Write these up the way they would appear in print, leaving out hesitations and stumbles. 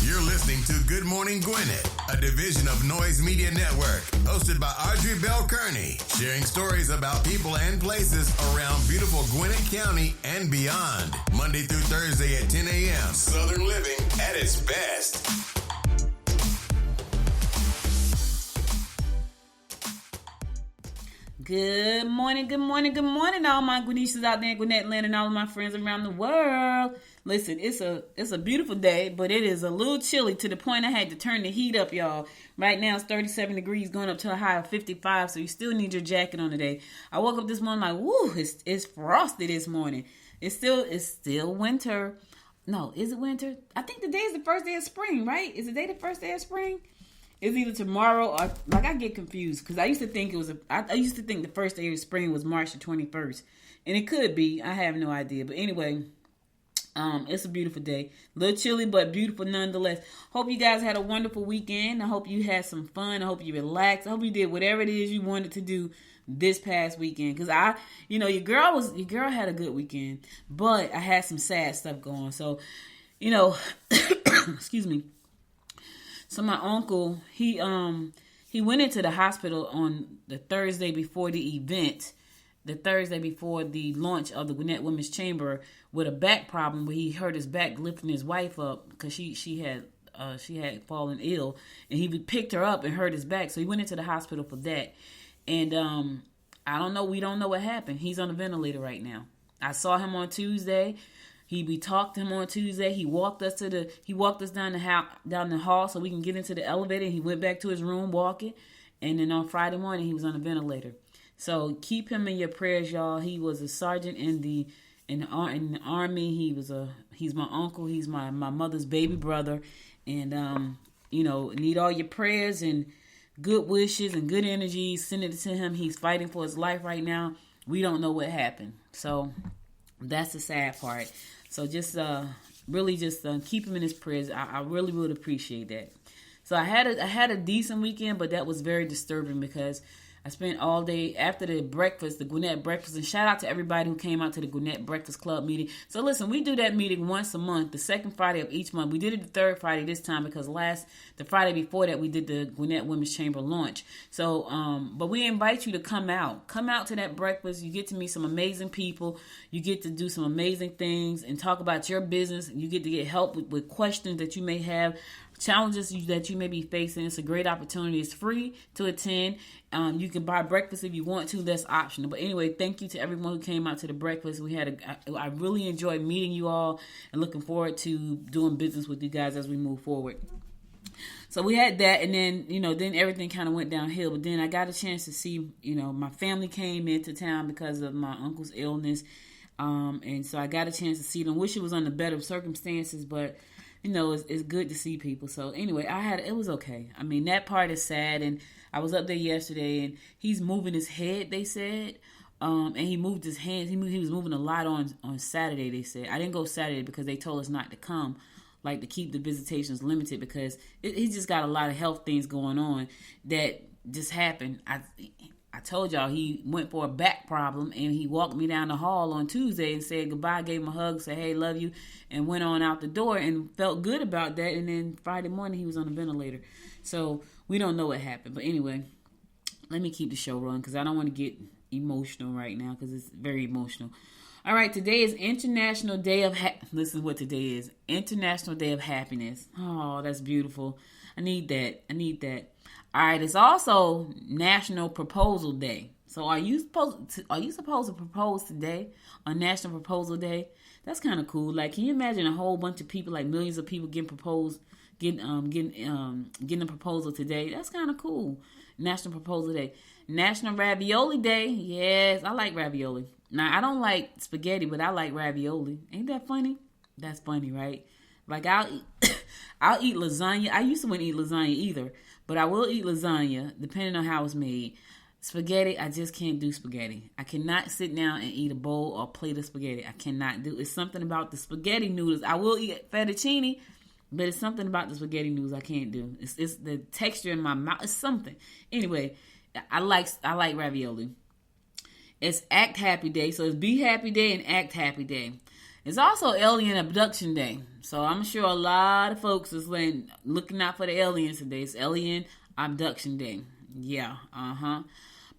You're listening to Good Morning Gwinnett, a division of Noise Media Network, hosted by Audrey Bell Kearney, sharing stories about people and places around beautiful Gwinnett County and beyond. Monday through Thursday at 10 a.m. Southern living at its best. Good morning, all my Gwinnetians out there in Gwinnett land and all of my friends around the world. Listen, it's a beautiful day, but it is a little chilly to the point I had to turn the heat up, y'all. Right now it's 37 degrees going up to a high of 55, so you still need your jacket on today. I woke up this morning like, woo, it's frosty this morning. It's still winter. No, is it winter? I think today is the first day of spring, right? Is today the first day of spring? It's either tomorrow or I get confused because I used to think the first day of spring was March the 21st, and it could be. I have no idea, but anyway, it's a beautiful day. A little chilly, but beautiful nonetheless. Hope you guys had a wonderful weekend. I hope you had some fun. I hope you relaxed. I hope you did whatever it is you wanted to do this past weekend. Because your girl had a good weekend, but I had some sad stuff going. So, excuse me. So my uncle, he went into the hospital on the Thursday before the event, the Thursday before the launch of the Gwinnett Women's Chamber with a back problem where he hurt his back lifting his wife up because she had fallen ill, and he picked her up and hurt his back. So he went into the hospital for that. And I don't know, we don't know what happened. He's on a ventilator right now. I saw him on Tuesday. We talked to him on Tuesday. He walked us down the hall so we can get into the elevator. He went back to his room walking, and then on Friday morning he was on a ventilator. So keep him in your prayers, y'all. He was a sergeant in the army. He's my uncle. He's my mother's baby brother, and need all your prayers and good wishes and good energy. Send it to him. He's fighting for his life right now. We don't know what happened, so that's the sad part. So just keep him in his prayers. I really would appreciate that. So I had a decent weekend, but that was very disturbing because I spent all day after the Gwinnett breakfast, and shout out to everybody who came out to the Gwinnett Breakfast Club meeting. So listen, we do that meeting once a month, the second Friday of each month. We did it the third Friday this time because the Friday before that we did the Gwinnett Women's Chamber launch. So, but we invite you to come out to that breakfast. You get to meet some amazing people. You get to do some amazing things and talk about your business. You get to get help with questions that you may have, challenges that you may be facing. It's a great opportunity. It's free to attend. You can buy breakfast if you want to. That's optional. But anyway, thank you to everyone who came out to the breakfast. I really enjoyed meeting you all and looking forward to doing business with you guys as we move forward. So we had that, and then everything kind of went downhill. But then I got a chance to see, my family came into town because of my uncle's illness. And so I got a chance to see them. Wish it was under better circumstances, but it's good to see people. So anyway, it was okay. I mean, that part is sad, and I was up there yesterday, and he's moving his head, they said, and he moved his hands. He was moving a lot on Saturday, they said. I didn't go Saturday because they told us not to come, like to keep the visitations limited because he's just got a lot of health things going on that just happened. I told y'all he went for a back problem, and he walked me down the hall on Tuesday and said goodbye, gave him a hug, said, hey, love you, and went on out the door and felt good about that. And then Friday morning he was on a ventilator. So we don't know what happened. But anyway, let me keep the show rolling because I don't want to get emotional right now because it's very emotional. All right, today is International Day of listen to what today is. International Day of Happiness. Oh, that's beautiful. I need that. All right, it's also National Proposal Day. So are you supposed to propose today on National Proposal Day? That's kind of cool. Like, can you imagine a whole bunch of people, like millions of people getting a proposal today? That's kind of cool. National Proposal Day. National Ravioli Day. Yes, I like ravioli. Now, I don't like spaghetti, but I like ravioli. Ain't that funny? That's funny, right? Like, I'll eat lasagna. I used to want to eat lasagna either, but I will eat lasagna depending on how it's made. Spaghetti, I just can't do spaghetti. I cannot sit down and eat a bowl or plate of spaghetti. I cannot do. It's something about the spaghetti noodles. I will eat fettuccine, but it's something about the spaghetti noodles I can't do. It's the texture in my mouth. It's something. Anyway, I like ravioli. It's Act Happy Day, so it's Be Happy Day and Act Happy Day. It's also Alien Abduction Day. So I'm sure a lot of folks is looking out for the aliens today. It's Alien Abduction Day. Yeah,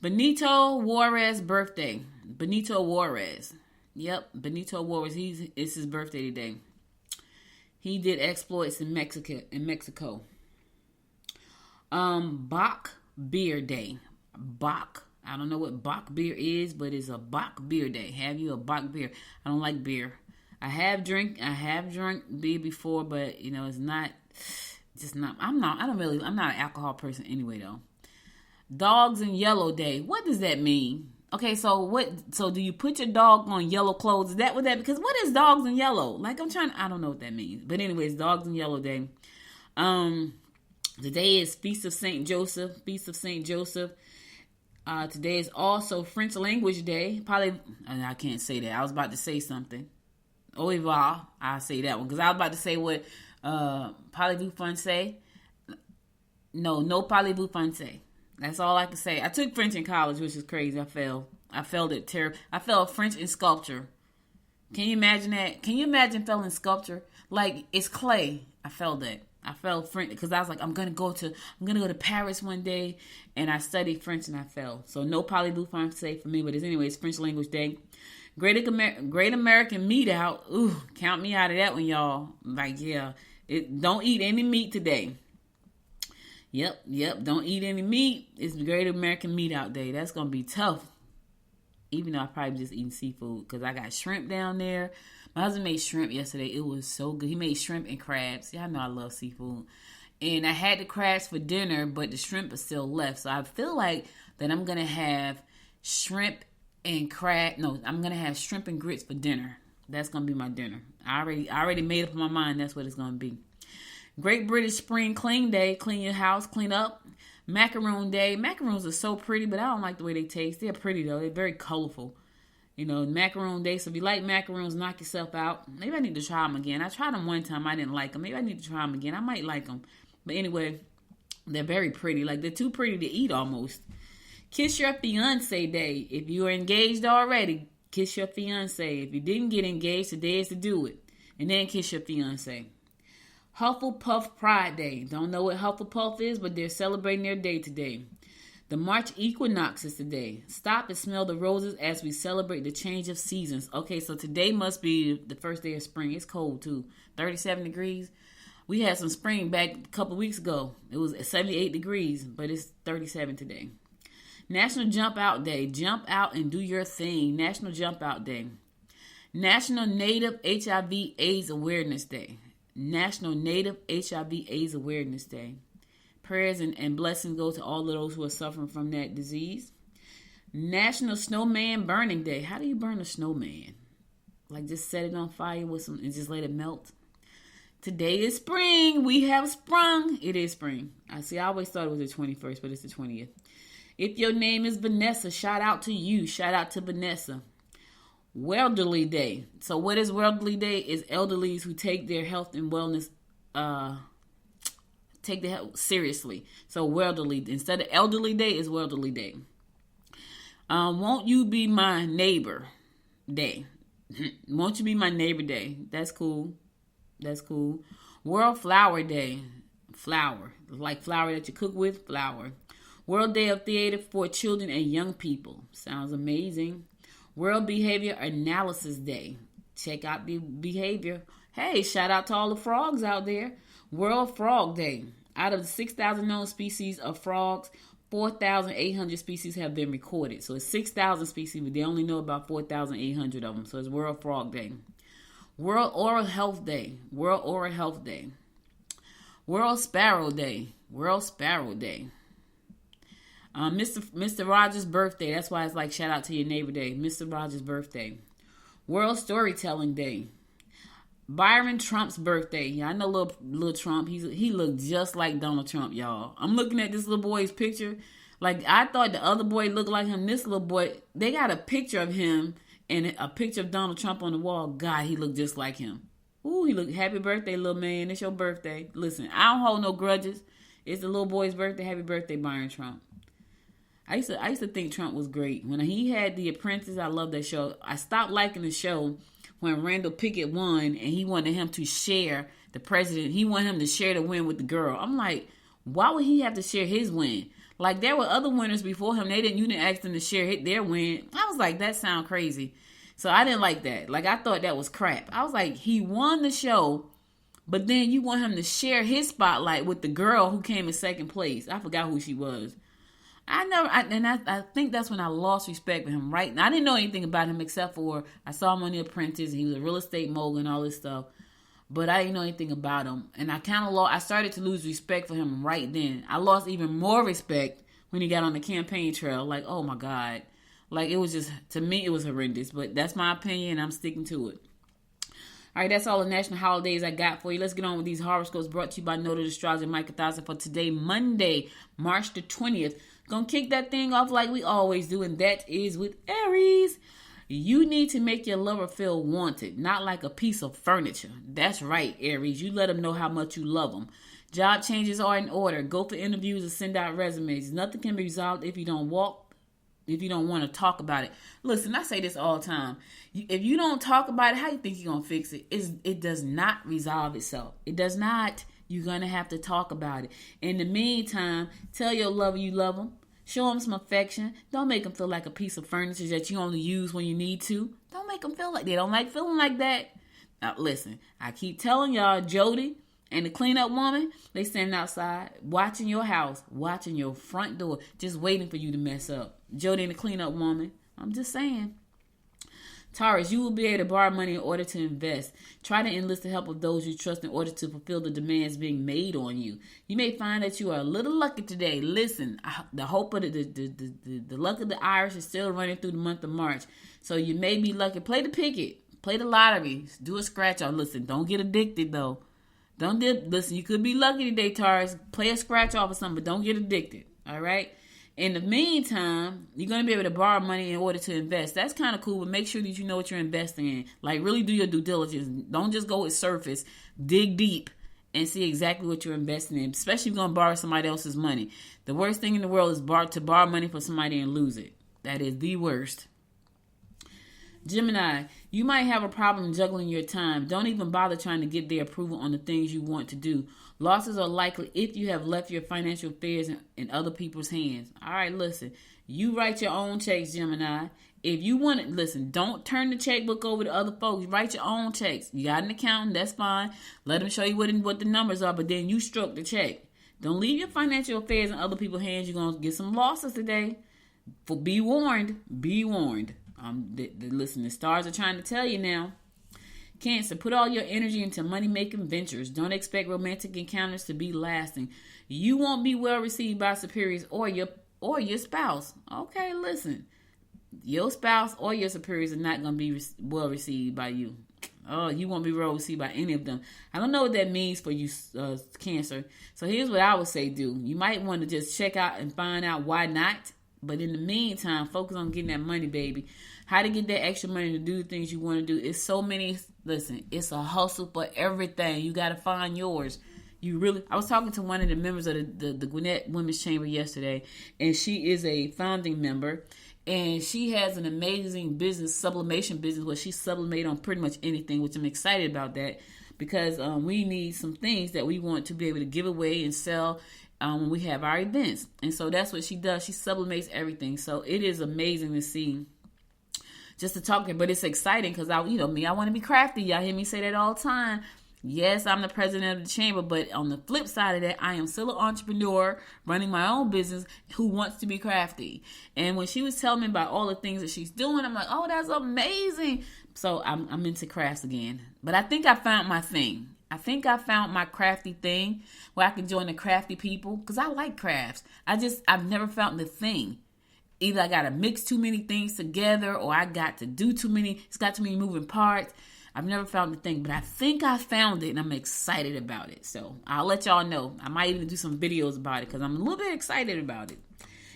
Benito Juarez birthday. Benito Juarez. Yep, Benito Juarez. It's his birthday today. He did exploits in Mexico. Bach Beer Day. Bach. I don't know what Bach beer is, but it's a Bach Beer Day. Have you a Bach beer? I don't like beer. I have drunk beer before, but it's not. I'm not an alcohol person anyway, though. Dogs in Yellow Day. What does that mean? Okay, so do you put your dog on yellow clothes? Is that what that? Because what is dogs in yellow? I don't know what that means. But anyways, Dogs in Yellow Day. Today is Feast of Saint Joseph. Today is also French Language Day. I can't say that. I was about to say something. Au revoir. I'll say that one because I was about to say what parlez-vous français? No parlez-vous français. That's all I can say. I took French in college, which is crazy. I failed it terrible. I failed French in sculpture. Can you imagine that? Can you imagine failing sculpture? Like, it's clay. I failed that. I failed French because I was like, I'm gonna go to Paris one day, and I studied French and I failed. So no parlez-vous français for me, but it's French Language Day. Great American Meat Out. Ooh, count me out of that one, y'all. Don't eat any meat today. Yep. Don't eat any meat. It's Great American Meat Out Day. That's gonna be tough. Even though I probably just eating seafood because I got shrimp down there. My husband made shrimp yesterday. It was so good. He made shrimp and crabs. Y'all know I love seafood. And I had the crabs for dinner, but the shrimp is still left. So I feel like that I'm going to have shrimp and I'm going to have shrimp and grits for dinner. That's going to be my dinner. I already made up my mind that's what it's going to be. Great British Spring Clean Day. Clean your house, clean up. Macaroon Day. Macaroons are so pretty, but I don't like the way they taste. They're pretty, though. They're very colorful. Macaroon Day. So if you like macaroons, knock yourself out. Maybe I need to try them again. I tried them one time. I didn't like them. Maybe I need to try them again. I might like them. But anyway, they're very pretty. They're too pretty to eat almost. Kiss Your Fiancé Day. If you are engaged already, kiss your fiancé. If you didn't get engaged, today is to do it. And then kiss your fiancé. Hufflepuff Pride Day. Don't know what Hufflepuff is, but they're celebrating their day today. The March equinox is today. Stop and smell the roses as we celebrate the change of seasons. Okay, so today must be the first day of spring. It's cold too. 37 degrees. We had some spring back a couple weeks ago. It was 78 degrees, but it's 37 today. National Jump Out Day. Jump out and do your thing. National Jump Out Day. National Native HIV/AIDS Awareness Day. National Native HIV/AIDS Awareness Day. Prayers and blessings go to all of those who are suffering from that disease. National Snowman Burning Day. How do you burn a snowman? Just set it on fire with some and just let it melt. Today is spring. We have sprung. It is spring. I always thought it was the 21st, but it's the 20th. If your name is Vanessa, shout out to you. Shout out to Vanessa. Welderly Day. So what is Welderly Day? Is elderlies who take their health and wellness take the health seriously. So Welderly, instead of Elderly Day, is Welderly Day. Won't you be my neighbor day? Won't you be my neighbor day? That's cool. World Flower Day. Flour. Like flour that you cook with, flour. World Day of Theater for Children and Young People. Sounds amazing. World Behavior Analysis Day. Check out the behavior. Hey, shout out to all the frogs out there. World Frog Day. Out of the 6,000 known species of frogs, 4,800 species have been recorded. So it's 6,000 species, but they only know about 4,800 of them. So it's World Frog Day. World Oral Health Day. World Oral Health Day. World Sparrow Day. World Sparrow Day. Mr. Rogers' birthday. That's why it's shout out to your neighbor day. Mr. Rogers' birthday. World Storytelling Day. Byron Trump's birthday. Yeah, I know little Trump. He looked just like Donald Trump, y'all. I'm looking at this little boy's picture. I thought the other boy looked like him. This little boy, they got a picture of him and a picture of Donald Trump on the wall. God, he looked just like him. Ooh, he looked, happy birthday, little man. It's your birthday. Listen, I don't hold no grudges. It's the little boy's birthday. Happy birthday, Byron Trump. I used to think Trump was great. When he had The Apprentice, I loved that show. I stopped liking the show when Randall Pickett won and he wanted him to share the president. He wanted him to share the win with the girl. I'm like, why would he have to share his win? Like, there were other winners before him. You didn't ask them to share their win. I was like, that sounds crazy. So I didn't like that. Like, I thought that was crap. I was like, he won the show, but then you want him to share his spotlight with the girl who came in second place. I forgot who she was. I think that's when I lost respect for him, right? And I didn't know anything about him except for I saw him on The Apprentice. He was a real estate mogul and all this stuff. But I didn't know anything about him. And I started to lose respect for him right then. I lost even more respect when he got on the campaign trail. Like, oh my God. Like, it was just, to me, it was horrendous. But that's my opinion, and I'm sticking to it. All right, that's all the national holidays I got for you. Let's get on with these horoscopes brought to you by Noted Astrologer Mike 1000 for today, Monday, March the 20th. Gonna kick that thing off like we always do, and that is with Aries. You need to make your lover feel wanted, not like a piece of furniture. That's right, Aries. You let them know how much you love them. Job changes are in order. Go for interviews and send out resumes. Nothing can be resolved if you don't want to talk about it. Listen, I say this all the time. If you don't talk about it, how you think you're going to fix it? It does not resolve itself. It does not. You're going to have to talk about it. In the meantime, tell your lover you love them. Show them some affection. Don't make them feel like a piece of furniture that you only use when you need to. Don't make them feel like they don't like feeling like that. Now, listen, I keep telling y'all, Jody and the cleanup woman, they standing outside watching your house, watching your front door, just waiting for you to mess up. Jody and the cleanup woman, I'm just saying. Taurus, you will be able to borrow money in order to invest. Try to enlist the help of those you trust in order to fulfill the demands being made on you. You may find that you are a little lucky today. Listen, the hope of the luck of the Irish is still running through the month of March. So you may be lucky. Play the picket. Play the lottery. Do a scratch off. Listen, don't get addicted though. Listen, you could be lucky today, Taurus. Play a scratch off or something, but don't get addicted. All right? In the meantime, you're going to be able to borrow money in order to invest. That's kind of cool, but make sure that you know what you're investing in. Like, really do your due diligence. Don't just go with surface. Dig deep and see exactly what you're investing in, especially if you're going to borrow somebody else's money. The worst thing in the world is to borrow money from somebody and lose it. That is the worst. Gemini, you might have a problem juggling your time. Don't even bother trying to get their approval on the things you want to do. Losses are likely if you have left your financial affairs in other people's hands. All right, listen. You write your own checks, Gemini. If you want it, listen, don't turn the checkbook over to other folks. Write your own checks. You got an accountant, that's fine. Let them show you what the numbers are, but then you stroke the check. Don't leave your financial affairs in other people's hands. You're going to get some losses today. Be warned. Be warned. Listen, the stars are trying to tell you now. Cancer, put all your energy into money-making ventures. Don't expect romantic encounters to be lasting. You won't be well received by superiors or your spouse. Okay, listen. Your spouse or your superiors are not going to be well received by you. Oh, you won't be well received by any of them. I don't know what that means for you, Cancer. So here's what I would say do. You might want to just check out and find out why not. But in the meantime, focus on getting that money, baby. How to get that extra money to do the things you want to do. It's so many. Listen, it's a hustle for everything. You got to find yours. I was talking to one of the members of the Gwinnett Women's Chamber yesterday, and she is a founding member, and she has an amazing sublimation business where she sublimate on pretty much anything, which I'm excited about that because we need some things that we want to be able to give away and sell when we have our events. And so that's what she does. She sublimates everything. So it is amazing to see. Just to talk, but it's exciting because I want to be crafty. Y'all hear me say that all the time. Yes, I'm the president of the chamber, but on the flip side of that, I am still an entrepreneur running my own business who wants to be crafty. And when she was telling me about all the things that she's doing, I'm like, oh, that's amazing. So I'm into crafts again. But I think I found my thing. I think I found my crafty thing where I can join the crafty people because I like crafts. I've never found the thing. Either I got to mix too many things together or I got to do too many. It's got too many moving parts. I've never found the thing, but I think I found it and I'm excited about it. So I'll let y'all know. I might even do some videos about it because I'm a little bit excited about it.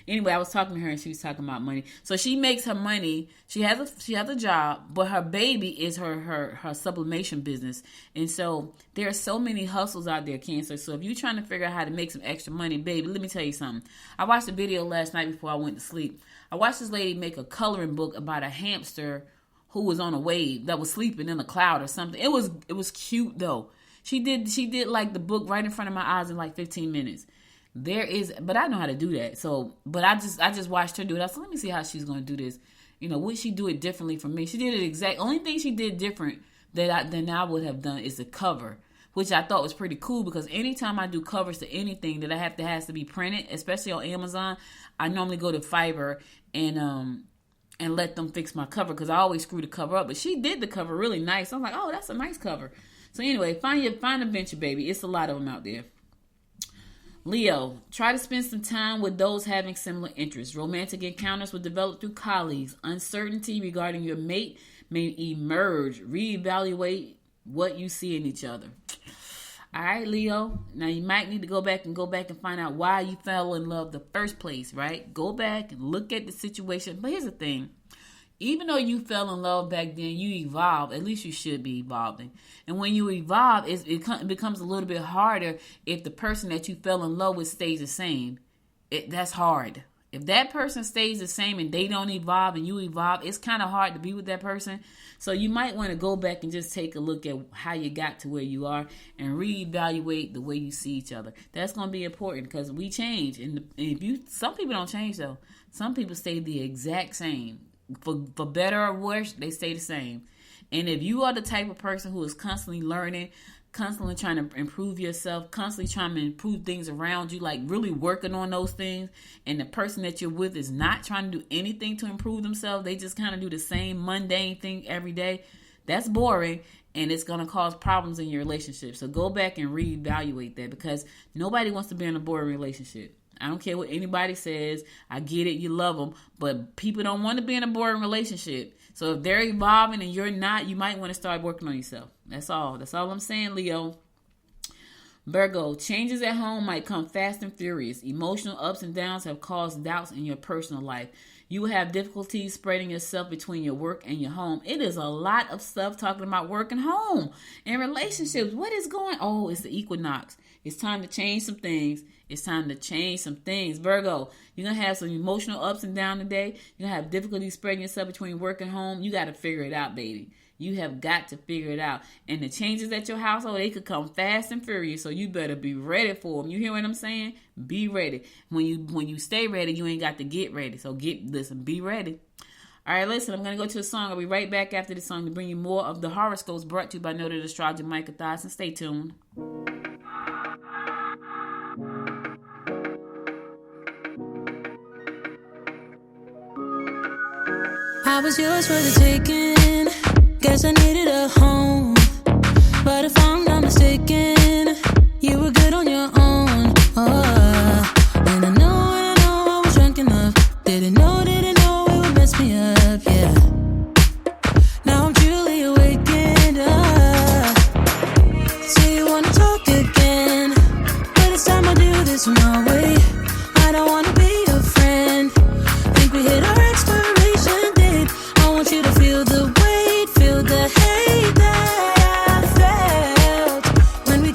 Anyway, I was talking to her and she was talking about money. So she makes her money. She has a job, but her baby is her sublimation business. And so there are so many hustles out there, Cancer. So if you're trying to figure out how to make some extra money, baby, let me tell you something. I watched a video last night before I went to sleep. I watched this lady make a coloring book about a hamster who was on a wave that was sleeping in a cloud or something. It was cute though. She did like the book right in front of my eyes in like 15 minutes. But I know how to do that. So, but I just watched her do it. I said, let me see how she's going to do this. Would she do it differently from me? She did it only thing she did different than I would have done is the cover, which I thought was pretty cool because anytime I do covers to anything that has to be printed, especially on Amazon, I normally go to Fiverr and let them fix my cover because I always screw the cover up. But she did the cover really nice. I'm like, oh, that's a nice cover. So anyway, find a venture, baby. It's a lot of them out there. Leo, try to spend some time with those having similar interests. Romantic encounters will develop through colleagues. Uncertainty regarding your mate may emerge. Reevaluate what you see in each other. All right, Leo. Now you might need to go back and find out why you fell in love the first place, right? Go back and look at the situation. But here's the thing. Even though you fell in love back then, you evolved. At least you should be evolving. And when you evolve, it becomes a little bit harder if the person that you fell in love with stays the same. That's hard. If that person stays the same and they don't evolve and you evolve, it's kind of hard to be with that person. So you might want to go back and just take a look at how you got to where you are and reevaluate the way you see each other. That's going to be important because we change. And some people don't change though. Some people stay the exact same. For better or worse, they stay the same. And if you are the type of person who is constantly learning, constantly trying to improve yourself, constantly trying to improve things around you, like really working on those things, and the person that you're with is not trying to do anything to improve themselves, they just kind of do the same mundane thing every day, that's boring, and it's going to cause problems in your relationship. So go back and reevaluate that because nobody wants to be in a boring relationship. I don't care what anybody says. I get it. You love them. But people don't want to be in a boring relationship. So if they're evolving and you're not, you might want to start working on yourself. That's all. That's all I'm saying, Leo. Virgo, changes at home might come fast and furious. Emotional ups and downs have caused doubts in your personal life. You will have difficulties spreading yourself between your work and your home. It is a lot of stuff talking about work and home and relationships. What is going on? Oh, it's the equinox. It's time to change some things. Virgo, you're going to have some emotional ups and downs today. You're going to have difficulty spreading yourself between work and home. You got to figure it out, baby. You have got to figure it out. And the changes at your household, they could come fast and furious. So you better be ready for them. You hear what I'm saying? Be ready. When you stay ready, you ain't got to get ready. So be ready. All right, listen, I'm going to go to a song. I'll be right back after the song to bring you more of the horoscopes brought to you by noted astrologer Micah Dodson. Stay tuned. I was yours for the taking. Guess I needed a home. But if I'm not mistaken, you were good on your own. Oh, and I know I was drunk enough. Didn't know it would mess me up, yeah. Now I'm truly awakened up. So you wanna talk again, but it's time I do this my way. I don't wanna be your friend. Think we hit our expiration date. I want you to feel the weight, feel the hate that I felt when we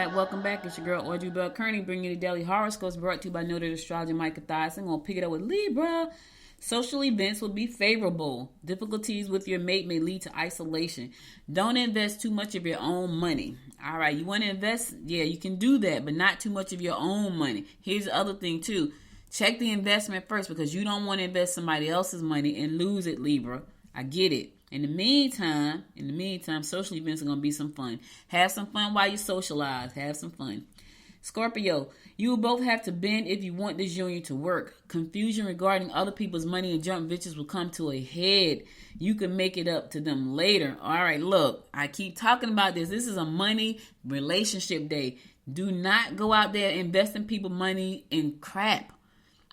Welcome back. It's your girl, Audrey Bell Kearney, bringing you the daily horoscopes brought to you by noted astrologer Micah Thies. I'm going to pick it up with Libra. Social events will be favorable. Difficulties with your mate may lead to isolation. Don't invest too much of your own money. All right, you want to invest? Yeah, you can do that, but not too much of your own money. Here's the other thing, too. Check the investment first because you don't want to invest somebody else's money and lose it, Libra. I get it. In the meantime, social events are going to be some fun. Have some fun while you socialize. Have some fun. Scorpio, you will both have to bend if you want this union to work. Confusion regarding other people's money and junk ventures will come to a head. You can make it up to them later. All right, look, I keep talking about this. This is a money relationship day. Do not go out there investing people's money in crap.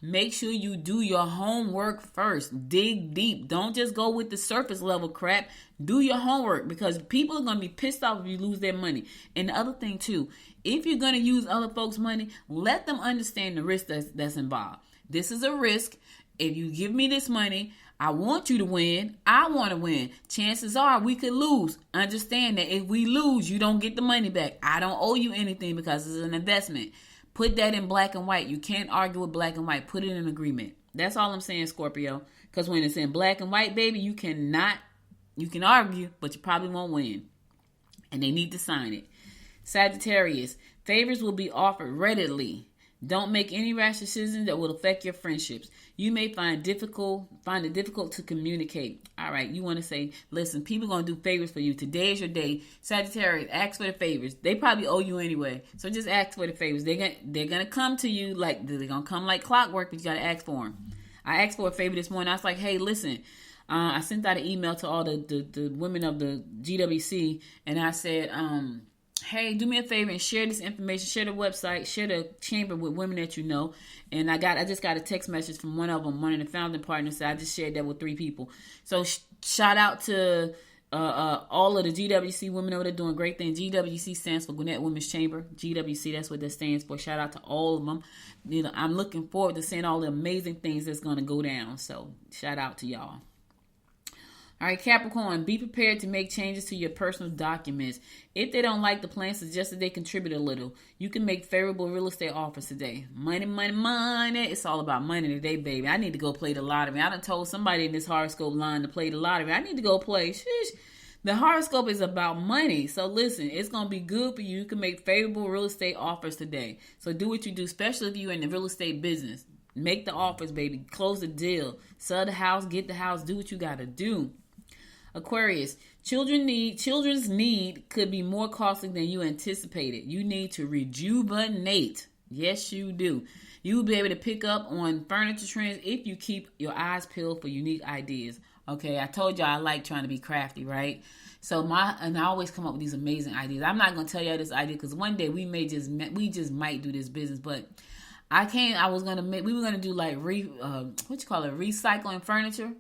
Make sure you do your homework first. Dig deep. Don't just go with the surface level crap. Do your homework because people are going to be pissed off if you lose their money. And the other thing too, if you're going to use other folks' money, let them understand the risk that's involved. This is a risk. If you give me this money, I want you to win. I want to win. Chances are we could lose. Understand that if we lose, you don't get the money back. I don't owe you anything because it's an investment. Put that in black and white. You can't argue with black and white. Put it in agreement. That's all I'm saying, Scorpio. Because when it's in black and white, baby, you can argue, but you probably won't win. And they need to sign it. Sagittarius, favors will be offered readily. Don't make any rash decisions that will affect your friendships. You may find it difficult to communicate. All right, you want to say, listen, people going to do favors for you. Today is your day. Sagittarius, ask for the favors. They probably owe you anyway. So just ask for the favors. They're going to come to you like, they're going to come like clockwork, but you got to ask for them. I asked for a favor this morning. I was like, hey, listen, I sent out an email to all the women of the GWC, and I said, hey, do me a favor and share this information, share the website, share the chamber with women that you know. And I just got a text message from one of them, one of the founding partners. So I just shared that with 3 people. So shout out to all of the GWC women over there doing great things. GWC stands for Gwinnett Women's Chamber. GWC, that's what that stands for. Shout out to all of them. You know, I'm looking forward to seeing all the amazing things that's going to go down. So shout out to y'all. All right, Capricorn, be prepared to make changes to your personal documents. If they don't like the plan, suggest that they contribute a little. You can make favorable real estate offers today. Money, money, money. It's all about money today, baby. I need to go play the lottery. I done told somebody in this horoscope line to play the lottery. I need to go play. Sheesh. The horoscope is about money. So listen, it's going to be good for you. You can make favorable real estate offers today. So do what you do, especially if you're in the real estate business. Make the offers, baby. Close the deal. Sell the house, get the house. Do what you got to do. Aquarius, children's need could be more costly than you anticipated. You need to rejuvenate. Yes, you do. You will be able to pick up on furniture trends if you keep your eyes peeled for unique ideas. Okay, I told y'all I like trying to be crafty, right? So I always come up with these amazing ideas. I'm not gonna tell y'all this idea because one day we just might do this business, but we were gonna do like recycling furniture.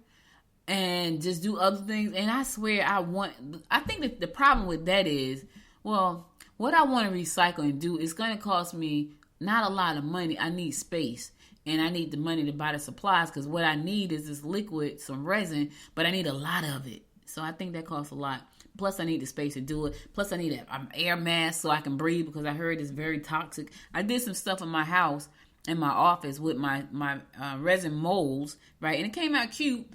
And just do other things. And I swear I think that the problem with that is, well, what I want to recycle and do is going to cost me not a lot of money. I need space. And I need the money to buy the supplies because what I need is this liquid, some resin, but I need a lot of it. So I think that costs a lot. Plus I need the space to do it. Plus I need an air mask so I can breathe because I heard it's very toxic. I did some stuff in my house, in my office with my resin molds, right? And it came out cute.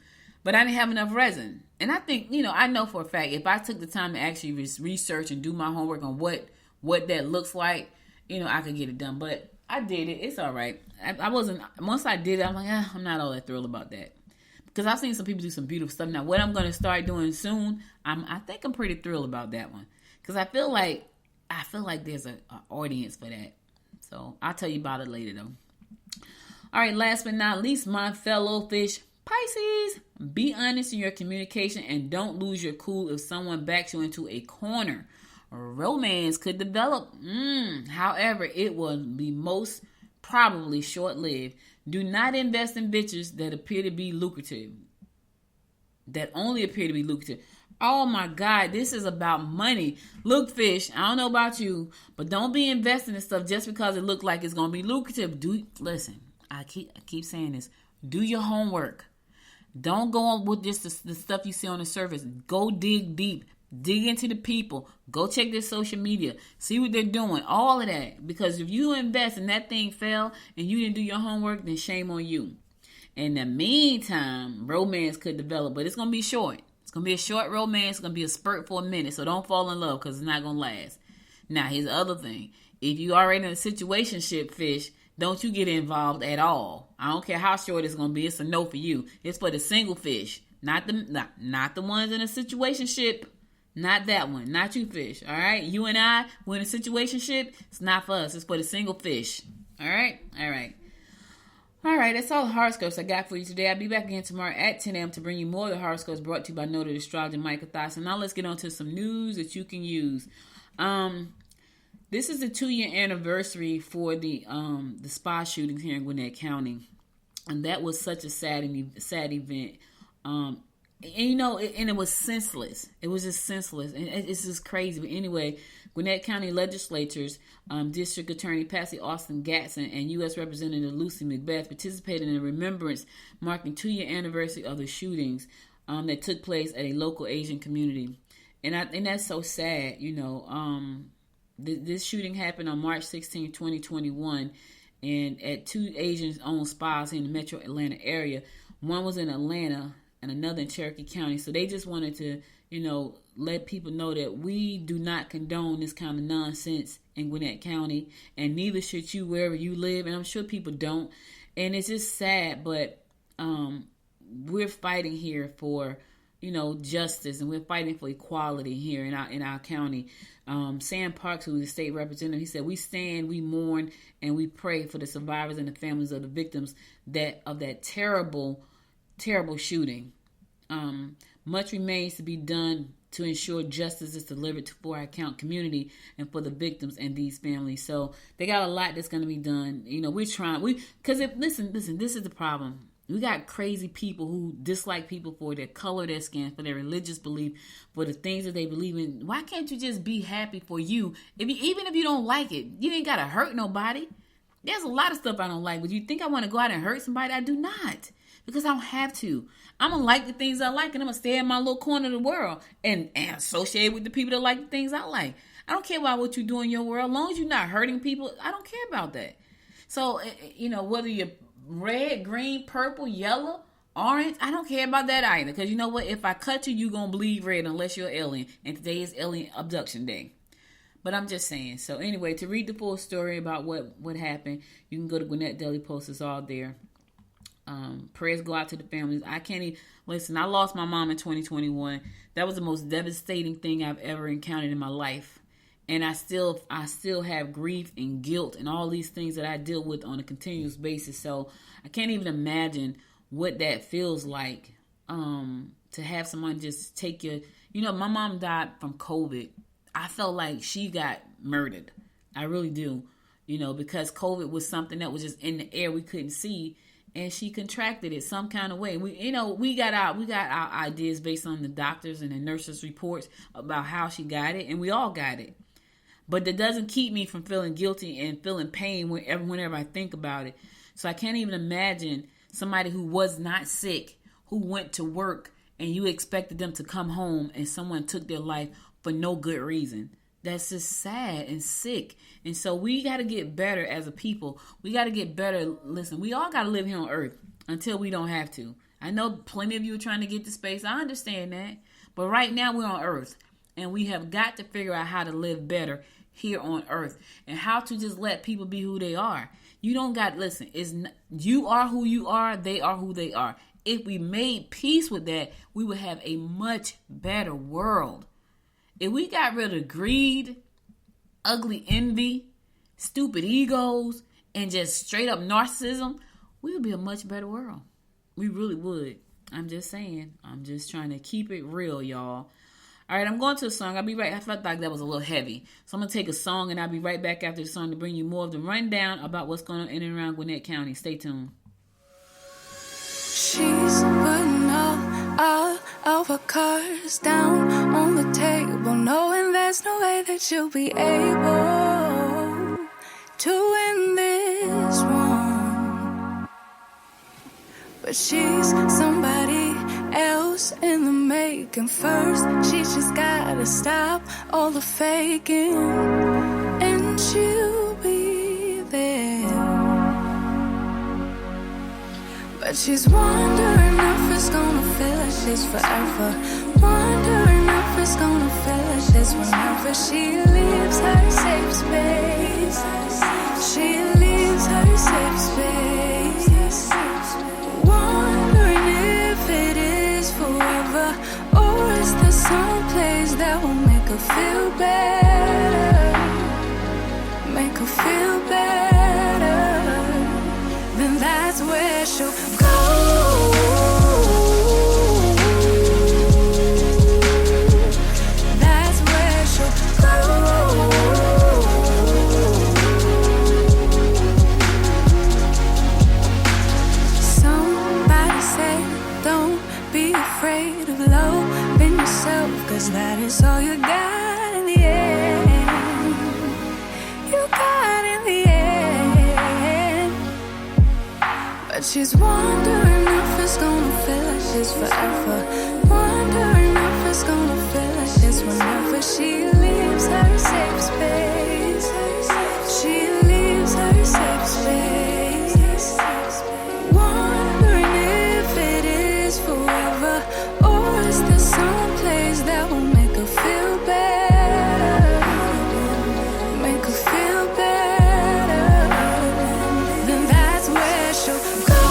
But I didn't have enough resin. And I think, I know for a fact, if I took the time to actually research and do my homework on what that looks like, I could get it done. But I did it. It's all right. Once I did it, I'm like, I'm not all that thrilled about that. Because I've seen some people do some beautiful stuff. Now, what I'm going to start doing soon, I think I'm pretty thrilled about that one. Because I feel like there's an audience for that. So I'll tell you about it later, though. All right, last but not least, my fellow fish Pisces, be honest in your communication and don't lose your cool if someone backs you into a corner. Romance could develop. However, it will be most probably short-lived. Do not invest in ventures that only appear to be lucrative. Oh my God, this is about money. Look, fish, I don't know about you, but don't be investing in stuff just because it looks like it's going to be lucrative. Listen, I keep saying this. Do your homework. Don't go on with just the stuff you see on the surface. Go dig deep. Dig into the people. Go check their social media. See what they're doing. All of that. Because if you invest and that thing fell and you didn't do your homework, then shame on you. In the meantime, romance could develop, but it's going to be short. It's going to be a short romance. It's going to be a spurt for a minute. So don't fall in love because it's not going to last. Now, here's the other thing. If you already in a situationship, fish, don't you get involved at all. I don't care how short it's going to be. It's a no for you. It's for the single fish. Not the ones in a situationship. Not that one. Not you, fish. All right? You and I, we're in a situationship. It's not for us. It's for the single fish. All right? All right. All right. That's all the horoscopes I got for you today. I'll be back again tomorrow at 10 a.m. to bring you more of the horoscopes brought to you by noted astrologer Michael Thomson. Now let's get on to some news that you can use. This is the 2-year anniversary for the spa shootings here in Gwinnett County. And that was such a sad event. And it was senseless. It was just senseless. And it's just crazy. But anyway, Gwinnett County legislators, District Attorney Patsy Austin Gatson and U.S. Representative Lucy McBeth participated in a remembrance marking 2-year anniversary of the shootings that took place at a local Asian community. And that's so sad, This shooting happened on March 16, 2021, and at 2 Asian-owned spas in the metro Atlanta area. One was in Atlanta and another in Cherokee County. So they just wanted to, let people know that we do not condone this kind of nonsense in Gwinnett County, and neither should you wherever you live. And I'm sure people don't. And it's just sad, but we're fighting here for, justice, and we're fighting for equality here in our county. Sam Parks, who is the state representative, he said, "We stand, we mourn, and we pray for the survivors and the families of the victims of that terrible, terrible shooting. Much remains to be done to ensure justice is delivered for our community and for the victims and these families." So they got a lot that's going to be done. We're trying. Listen, this is the problem. We got crazy people who dislike people for their color, their skin, for their religious belief, for the things that they believe in. Why can't you just be happy for you? Even if you don't like it, you ain't got to hurt nobody. There's a lot of stuff I don't like, but you think I want to go out and hurt somebody? I do not, because I don't have to. I'm going to like the things I like, and I'm going to stay in my little corner of the world and associate with the people that like the things I like. I don't care about what you do in your world. As long as you're not hurting people, I don't care about that. So, whether you're red, green, purple, yellow, orange, I don't care about that either. Because you know what? If I cut you, you're going to bleed red unless you're an alien. And today is Alien Abduction Day. But I'm just saying. So anyway, to read the full story about what happened, you can go to Gwinnett Daily Post. It's all there. Prayers go out to the families. I can't even listen. I lost my mom in 2021. That was the most devastating thing I've ever encountered in my life. And I still have grief and guilt and all these things that I deal with on a continuous basis. So I can't even imagine what that feels like, to have someone just take your, my mom died from COVID. I felt like she got murdered. I really do, because COVID was something that was just in the air we couldn't see, and she contracted it some kind of way. We got our ideas based on the doctors and the nurses' reports about how she got it, and we all got it. But that doesn't keep me from feeling guilty and feeling pain whenever I think about it. So I can't even imagine somebody who was not sick, who went to work, and you expected them to come home and someone took their life for no good reason. That's just sad and sick. And so we got to get better as a people. We got to get better. Listen, we all got to live here on earth until we don't have to. I know plenty of you are trying to get to space. I understand that. But right now we're on earth. And we have got to figure out how to live better here on earth. And how to just let people be who they are. You don't got, listen, you are who you are. They are who they are. If we made peace with that, we would have a much better world. If we got rid of greed, ugly envy, stupid egos, and just straight up narcissism, we would be a much better world. We really would. I'm just saying. I'm just trying to keep it real, y'all. All right, I'm going to a song. I'll be right. I felt like that was a little heavy. So I'm going to take a song, and I'll be right back after the song to bring you more of the rundown about what's going on in and around Gwinnett County. Stay tuned. She's putting all of her cards down on the table, knowing there's no way that she'll be able to win this one. But she's somebody else. close in the making. First, she just gotta stop all the faking, and she'll be there. But she's wondering if it's gonna feel like she's forever. Wondering if it's gonna feel like she's whenever she leaves her safe space. She leaves her safe space. Wondering if it is forever, or is there some place that will make her feel better? Make her feel better. Then that's where she'll go. That's where she'll go. Somebody say, don't be afraid of loving yourself, 'cause that is all you got in the end. You got in the end. But she's wondering if it's gonna feel like she's forever. Wondering if it's gonna feel like she's whenever she leaves her safe space. She leaves her safe space. Wondering if it is forever, or is there some place that will make her feel better? Make her feel better. Then that's where she'll go.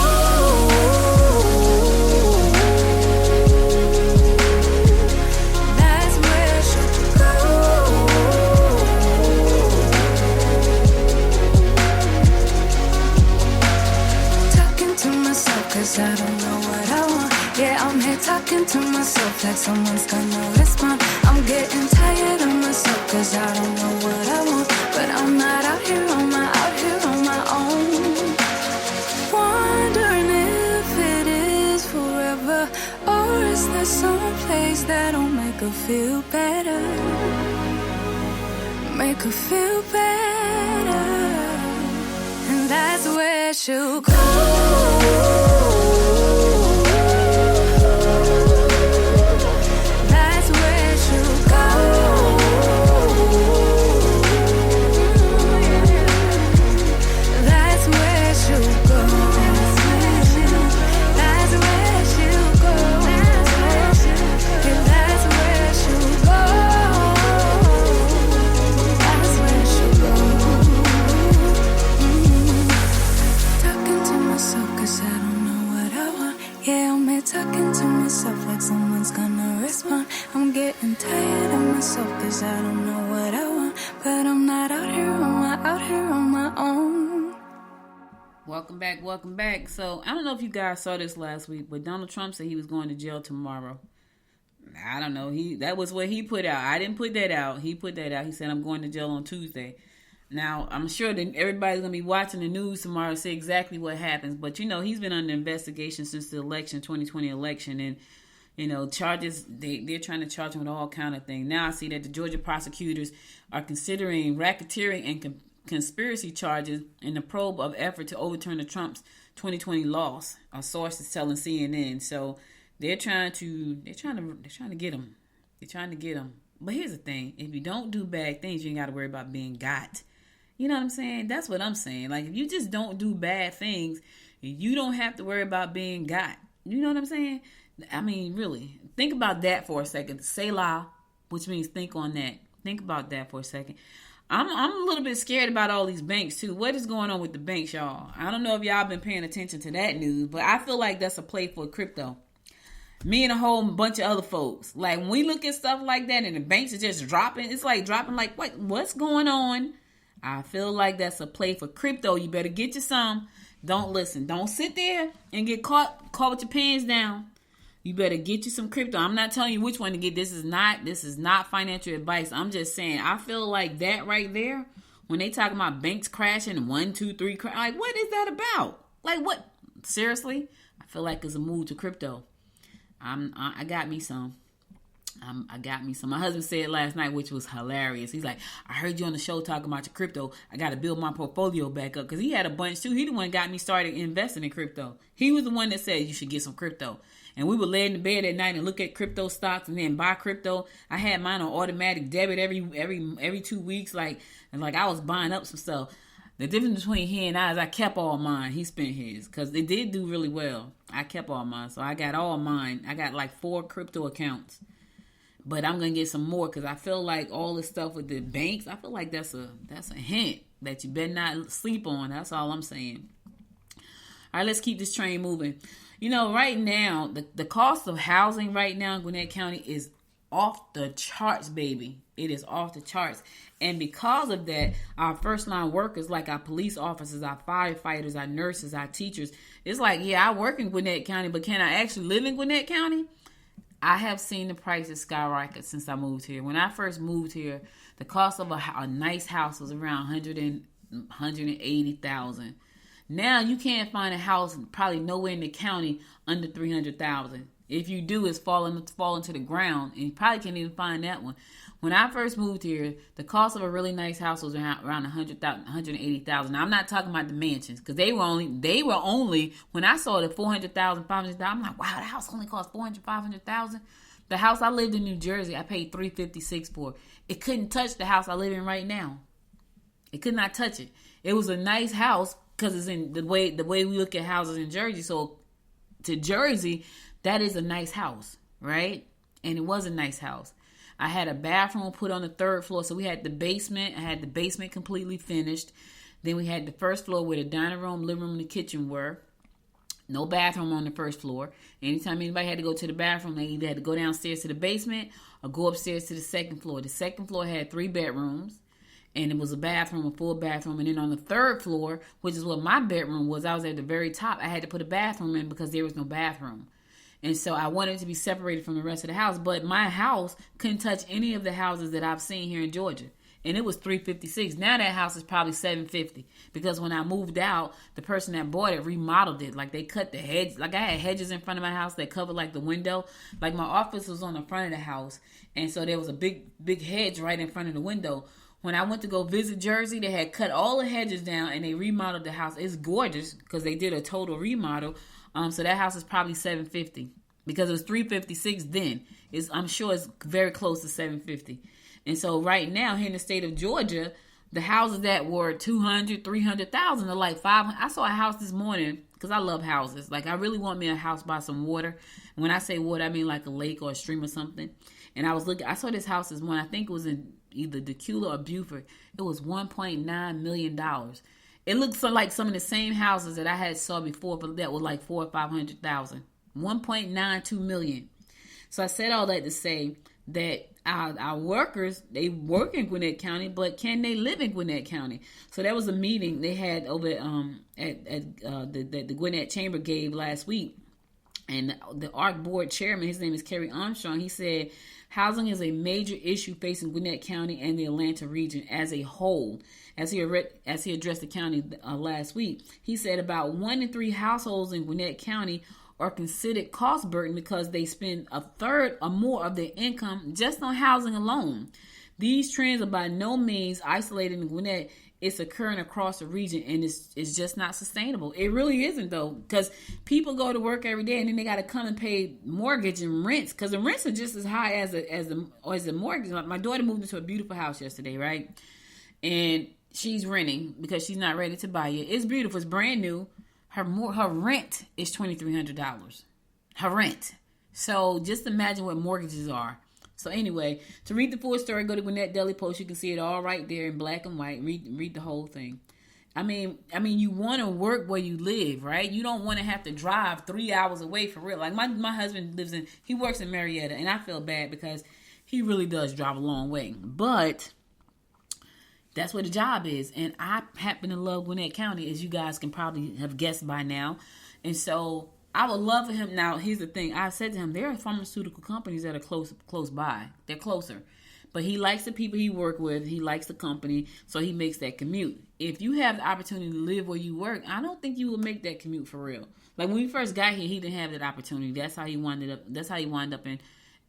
That's where she'll go. Talking to myself 'cause I don't know what I want. Yeah, I'm here talking to myself like someone's gonna respond. I'm getting tired of myself 'cause I don't know what I want. But I'm not out here on my own. Wondering if it is forever, or is there some place that'll make her feel better? Make her feel better. And that's where she'll go. That's where she'll go. That's where she'll go. That's where she'll go. That's where she'll go. That's where she'll go. Talking to myself 'cause I don't know what I want. Yeah, I'm here talking to myself like someone's gonna respond. I'm getting tired of myself 'cause I don't know what I want. But I'm not out here on my own. Welcome back. So, I don't know if you guys saw this last week, but Donald Trump said he was going to jail tomorrow. I don't know. That was what he put out. I didn't put that out. He put that out. He said, I'm going to jail on Tuesday. Now, I'm sure that everybody's going to be watching the news tomorrow to see exactly what happens. But, he's been under investigation since the 2020 election. And, charges, they're trying to charge him with all kind of things. Now I see that the Georgia prosecutors are considering racketeering and conspiracy charges in the probe of effort to overturn the Trump's 2020 loss. A source is telling CNN. So they're trying to get him. They're trying to get him. But here's the thing: if you don't do bad things, you ain't got to worry about being got. You know what I'm saying? That's what I'm saying. Like, if you just don't do bad things, you don't have to worry about being got. You know what I'm saying? I mean, really, think about that for a second. Selah, which means think on that. Think about that for a second. I'm a little bit scared about all these banks too. What is going on with the banks, y'all? I don't know if y'all been paying attention to that news, but I feel like that's a play for crypto. Me and a whole bunch of other folks. Like, when we look at stuff like that and the banks are just dropping, it's like dropping like, what's going on? I feel like that's a play for crypto. You better get you some. Don't listen. Don't sit there and get caught with your pants down. You better get you some crypto. I'm not telling you which one to get. This is not financial advice. I'm just saying, I feel like that right there, when they talking about banks crashing, 1, 2, 3, like, what is that about? Like, what? Seriously? I feel like it's a move to crypto. I got me some. I got me some. My husband said last night, which was hilarious. He's like, I heard you on the show talking about your crypto. I got to build my portfolio back up. Because he had a bunch too. He the one got me started investing in crypto. He was the one that said you should get some crypto. And we would lay in the bed at night and look at crypto stocks and then buy crypto. I had mine on automatic debit every 2 weeks. Like I was buying up some stuff. The difference between he and I is I kept all mine. He spent his. Because it did do really well. I kept all mine. So I got all mine. I got like 4 crypto accounts. But I'm going to get some more because I feel like all this stuff with the banks, I feel like that's a hint that you better not sleep on. That's all I'm saying. All right, let's keep this train moving. You know, right now, the cost of housing right now in Gwinnett County is off the charts, baby. It is off the charts. And because of that, our first line workers, like our police officers, our firefighters, our nurses, our teachers, it's like, yeah, I work in Gwinnett County, but can I actually live in Gwinnett County? I have seen the prices skyrocket since I moved here. When I first moved here, the cost of a nice house was around $180,000. Now you can't find a house probably nowhere in the county under $300,000. If you do, it's falling to the ground, and you probably can't even find that one. When I first moved here, the cost of a really nice house was around $180,000. Now I'm not talking about the mansions because they were only when I saw the $400,000, $500,000. I'm like, wow, the house only cost $400,000, $500,000. The house I lived in New Jersey, I paid $356 for. It couldn't touch the house I live in right now. It could not touch it. It was a nice house because it's in the way we look at houses in Jersey. So to Jersey, that is a nice house, right? And it was a nice house. I had a bathroom put on the 3rd floor. So we had the basement. I had the basement completely finished. Then we had the 1st floor where the dining room, living room, and the kitchen were. No bathroom on the 1st floor. Anytime anybody had to go to the bathroom, they either had to go downstairs to the basement or go upstairs to the 2nd floor. The 2nd floor had 3 bedrooms. And it was a bathroom, a full bathroom. And then on the 3rd floor, which is what my bedroom was, I was at the very top. I had to put a bathroom in because there was no bathroom. And so I wanted it to be separated from the rest of the house. But my house couldn't touch any of the houses that I've seen here in Georgia. And it was $356. Now that house is probably $750. Because when I moved out, the person that bought it remodeled it. Like they cut the hedge. Like I had hedges in front of my house that covered like the window. Like my office was on the front of the house. And so there was a big hedge right in front of the window. When I went to go visit Jersey, they had cut all the hedges down and they remodeled the house. It's gorgeous because they did a total remodel. So that house is probably $750 because it was $356 then. I'm sure it's very close to $750. And so right now here in the state of Georgia, the houses that were $200,000, $300,000 are like $500,000. I saw a house this morning because I love houses. Like I really want me a house by some water. And when I say water, I mean like a lake or a stream or something. And I saw this house this morning. I think it was in either Decula or Beaufort. It was $1.9 million. It looks like some of the same houses that I had saw before, but that were like $400,000 or $500,000. $1.92 million. So I said all that to say that our workers, they work in Gwinnett County, but can they live in Gwinnett County? So that was a meeting they had over at the Gwinnett Chamber gave last week. And the ARC board chairman, his name is Armstrong, he said, housing is a major issue facing Gwinnett County and the Atlanta region as a whole. As he addressed the county last week, he said about 1 in 3 households in Gwinnett County are considered cost burden because they spend a third or more of their income just on housing alone. These trends are by no means isolated in Gwinnett. It's occurring across the region, and it's just not sustainable. It really isn't, though, because people go to work every day, and then they got to come and pay mortgage and rents, because the rents are just as high as the mortgage. My daughter moved into a beautiful house yesterday, right? And she's renting because she's not ready to buy it. It's beautiful. It's brand new. Her rent is $2,300. Her rent. So just imagine what mortgages are. So anyway, to read the full story, go to Gwinnett Daily Post. You can see it all right there in black and white. Read the whole thing. I mean, you want to work where you live, right? You don't want to have to drive 3 hours away for real. Like my husband he works in Marietta, and I feel bad because he really does drive a long way. But that's what the job is. And I happen to love Gwinnett County, as you guys can probably have guessed by now. And so I would love for him. Now, here's the thing. I said to him, there are pharmaceutical companies that are close by. They're closer. But he likes the people he work with. He likes the company. So he makes that commute. If you have the opportunity to live where you work, I don't think you will make that commute for real. Like when we first got here, he didn't have that opportunity. That's how he wound up in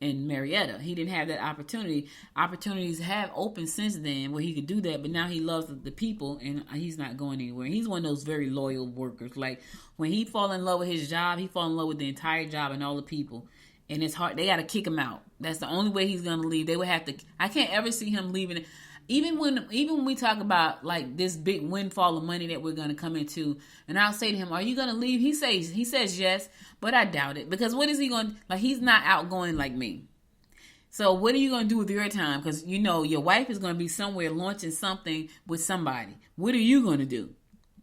in Marietta. He didn't have that opportunity. Opportunities have opened since then where he could do that, but now he loves the people and he's not going anywhere. He's one of those very loyal workers. Like when he fall in love with his job, he fall in love with the entire job and all the people. And it's hard. They got to kick him out. That's the only way he's going to leave. They would have to. I can't ever see him leaving. Even when we talk about like this big windfall of money that we're going to come into, and I'll say to him, "Are you going to leave?" He says yes, but I doubt it, because what is he going? Like, he's not outgoing like me. So what are you going to do with your time? Because you know your wife is going to be somewhere launching something with somebody. What are you going to do?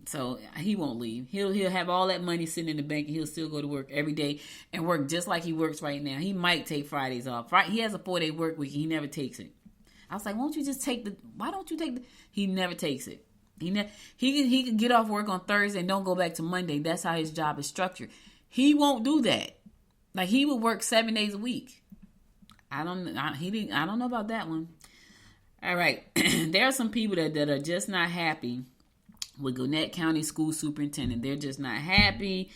So he won't leave. He'll have all that money sitting in the bank, and he'll still go to work every day and work just like he works right now. He might take Fridays off. He has a 4-day work week. He never takes it. I was like, why don't you take the... He never takes it. He can get off work on Thursday and don't go back to Monday. That's how his job is structured. He won't do that. Like, he would work 7 days a week. I don't know about that one. All right. There are some people that are just not happy with Gwinnett County School Superintendent. They're just not happy.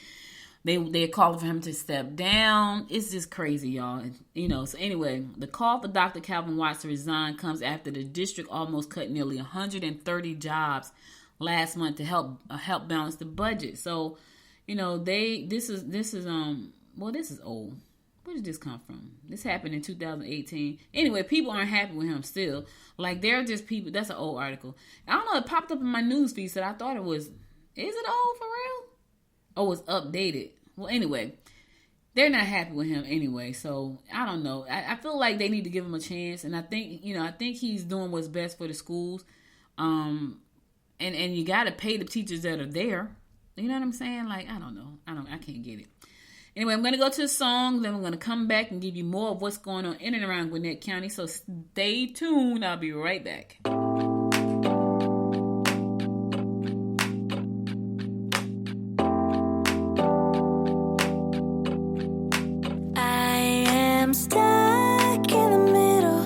They're calling for him to step down. It's just crazy, y'all. So anyway, the call for Dr. Calvin Watts to resign comes after the district almost cut nearly 130 jobs last month to help balance the budget. So, this is old. Where did this come from? This happened in 2018. Anyway, people aren't happy with him still. Like, they're just people. That's an old article. I don't know. It popped up in my news feed, so I thought it was. Is it old for real? Oh, it's updated. Well, anyway, they're not happy with him anyway. So I don't know. I feel like they need to give him a chance, and I think he's doing what's best for the schools. And you got to pay the teachers that are there. You know what I'm saying? Like, I don't know. I can't get it. Anyway, I'm going to go to a song. Then I'm going to come back and give you more of what's going on in and around Gwinnett County. So stay tuned. I'll be right back. Stuck in the middle.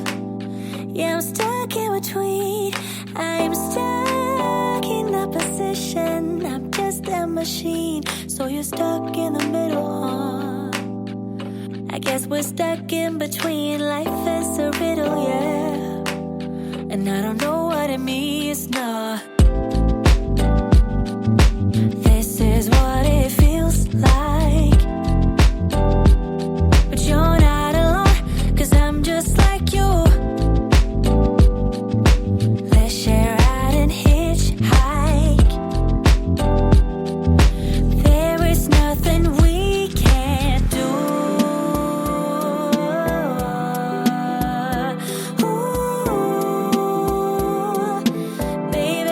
Yeah, I'm stuck in between. I'm stuck in the position. I'm just a machine. So you're stuck in the middle, huh? I guess we're stuck in between. Life is a riddle, yeah. And I don't know what it means, no. This is what it feels like. But you're not alone, 'cause I'm just like you. Let's share out and hitchhike. There is nothing we can't do. Ooh, baby.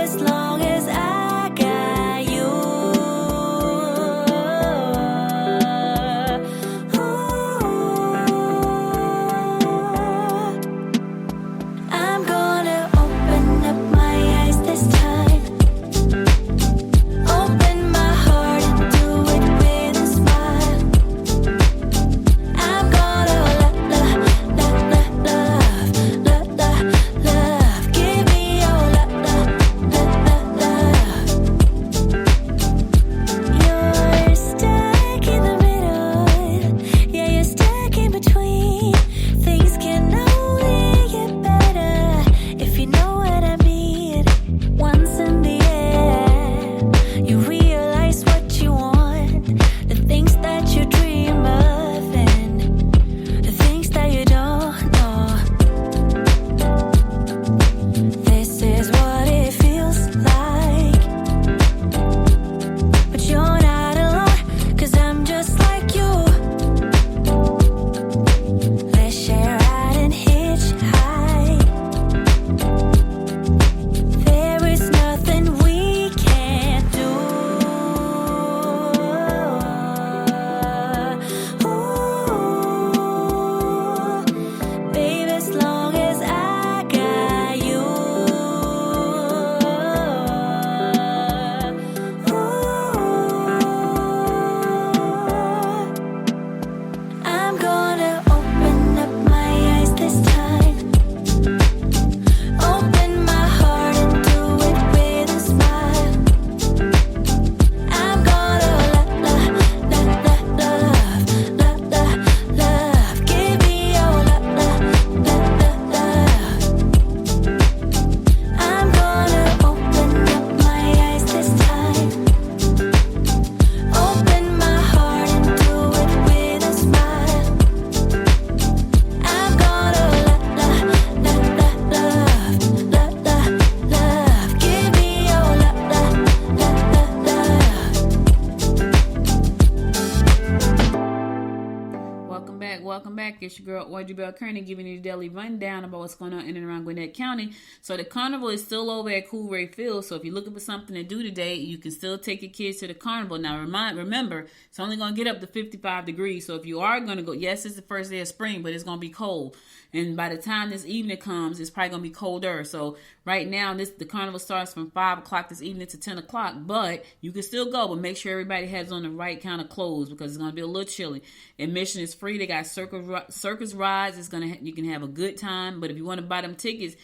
It's your girl, Audrey Bell Kearney, giving you the daily rundown about what's going on in and around Gwinnett County. So the carnival is still over at Coolray Field. So if you're looking for something to do today, you can still take your kids to the carnival. Now, remember, it's only going to get up to 55 degrees. So if you are going to go, yes, it's the first day of spring, but it's going to be cold. And by the time this evening comes, it's probably going to be colder. So right now, the carnival starts from 5 o'clock this evening to 10 o'clock. But you can still go, but make sure everybody has on the right kind of clothes because it's going to be a little chilly. Admission is free. They got circus rides. You can have a good time. But if you want to buy them tickets